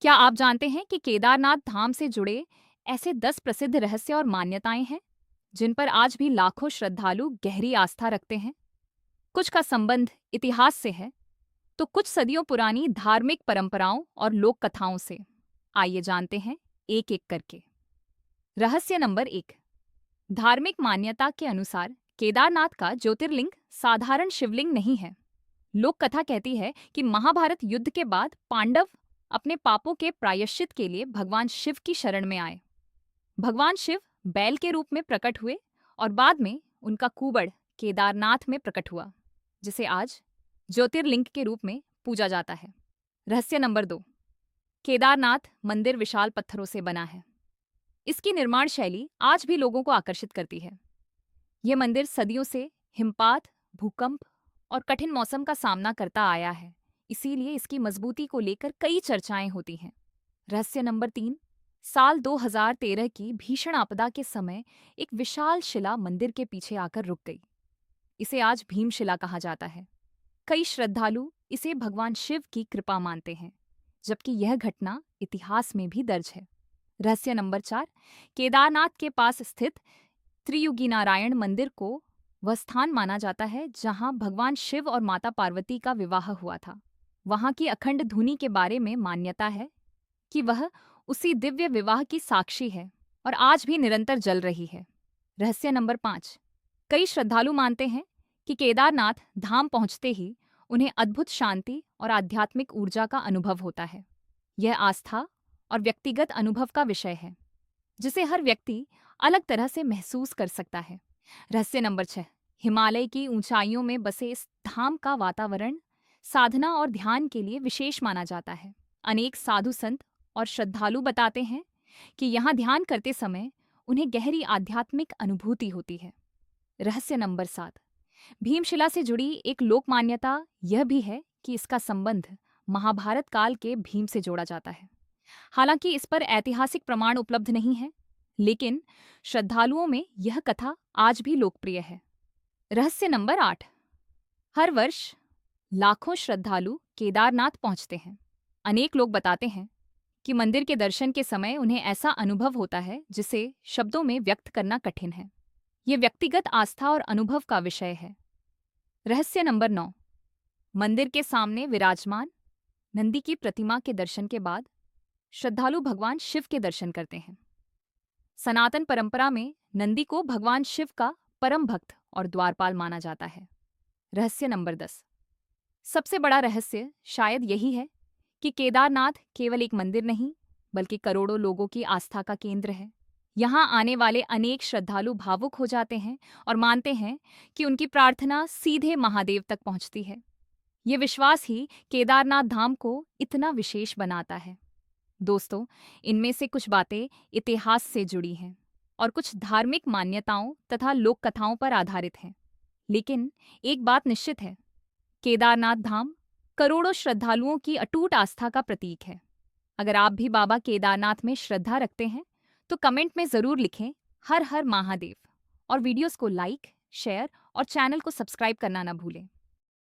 क्या आप जानते हैं कि केदारनाथ धाम से जुड़े ऐसे 10 प्रसिद्ध रहस्य और मान्यताएं हैं जिन पर आज भी लाखों श्रद्धालु गहरी आस्था रखते हैं? कुछ का संबंध इतिहास से है, तो कुछ सदियों पुरानी धार्मिक परंपराओं और लोक कथाओं से। आइए जानते हैं एक एक करके। रहस्य नंबर 1। धार्मिक मान्यता के अनुसार केदारनाथ का ज्योतिर्लिंग साधारण शिवलिंग नहीं है। लोक कथा कहती है कि महाभारत युद्ध के बाद पांडव अपने पापों के प्रायश्चित के लिए भगवान शिव की शरण में आए। भगवान शिव बैल के रूप में प्रकट हुए और बाद में उनका कुबड़ केदारनाथ में प्रकट हुआ, जिसे आज ज्योतिर्लिंग के रूप में पूजा जाता है। रहस्य नंबर 2। केदारनाथ मंदिर विशाल पत्थरों से बना है। इसकी निर्माण शैली आज भी लोगों को आकर्षित करती है। यह मंदिर सदियों से हिमपात, भूकंप और कठिन मौसम का सामना करता आया है, इसीलिए इसकी मजबूती को लेकर कई चर्चाएं होती हैं। रहस्य नंबर 3। साल 2013 की भीषण आपदा के समय एक विशाल शिला मंदिर के पीछे आकर रुक गई। इसे आज भीमशिला कहा जाता है। कई श्रद्धालु इसे भगवान शिव की कृपा मानते हैं, जबकि यह घटना इतिहास में भी दर्ज है। रहस्य नंबर 4। केदारनाथ के पास स्थित त्रियुगी नारायण मंदिर को वह स्थान माना जाता है जहां भगवान शिव और माता पार्वती का विवाह हुआ था। वहां की अखंड धुनी के बारे में मान्यता है कि वह उसी दिव्य विवाह की साक्षी है और आज भी निरंतर जल रही है। रहस्य नंबर 5। कई श्रद्धालु मानते हैं कि केदारनाथ धाम पहुंचते ही उन्हें अद्भुत शांति और आध्यात्मिक ऊर्जा का अनुभव होता है। यह आस्था और व्यक्तिगत अनुभव का विषय है, जिसे हर व्यक्ति अलग तरह से महसूस कर सकता है। रहस्य नंबर 6। हिमालय की ऊंचाइयों में बसे इस धाम का वातावरण साधना और ध्यान के लिए विशेष माना जाता है। अनेक साधु संत और श्रद्धालु बताते हैं कि यहाँ ध्यान करते समय उन्हें गहरी आध्यात्मिक अनुभूति होती है। रहस्य नंबर 7। भीमशिला से जुड़ी एक लोक मान्यता यह भी है कि इसका संबंध महाभारत काल के भीम से जोड़ा जाता है। हालांकि इस पर ऐतिहासिक प्रमाण उपलब्ध नहीं है, लेकिन श्रद्धालुओं में यह कथा आज भी लोकप्रिय है। रहस्य नंबर 8। हर वर्ष लाखों श्रद्धालु केदारनाथ पहुंचते हैं। अनेक लोग बताते हैं कि मंदिर के दर्शन के समय उन्हें ऐसा अनुभव होता है जिसे शब्दों में व्यक्त करना कठिन है। यह व्यक्तिगत आस्था और अनुभव का विषय है। रहस्य नंबर 9। मंदिर के सामने विराजमान नंदी की प्रतिमा के दर्शन के बाद श्रद्धालु भगवान शिव के दर्शन करते हैं। सनातन परंपरा में नंदी को भगवान शिव का परम भक्त और द्वारपाल माना जाता है। रहस्य नंबर 10। सबसे बड़ा रहस्य शायद यही है कि केदारनाथ केवल एक मंदिर नहीं, बल्कि करोड़ों लोगों की आस्था का केंद्र है। यहाँ आने वाले अनेक श्रद्धालु भावुक हो जाते हैं और मानते हैं कि उनकी प्रार्थना सीधे महादेव तक पहुंचती है। ये विश्वास ही केदारनाथ धाम को इतना विशेष बनाता है। दोस्तों, इनमें से कुछ बातें इतिहास से जुड़ी हैं और कुछ धार्मिक मान्यताओं तथा लोक कथाओं पर आधारित हैं। लेकिन एक बात निश्चित है, केदारनाथ धाम करोड़ों श्रद्धालुओं की अटूट आस्था का प्रतीक है। अगर आप भी बाबा केदारनाथ में श्रद्धा रखते हैं, तो कमेंट में ज़रूर लिखें हर हर महादेव और वीडियोस को लाइक, शेयर और चैनल को सब्सक्राइब करना न भूलें।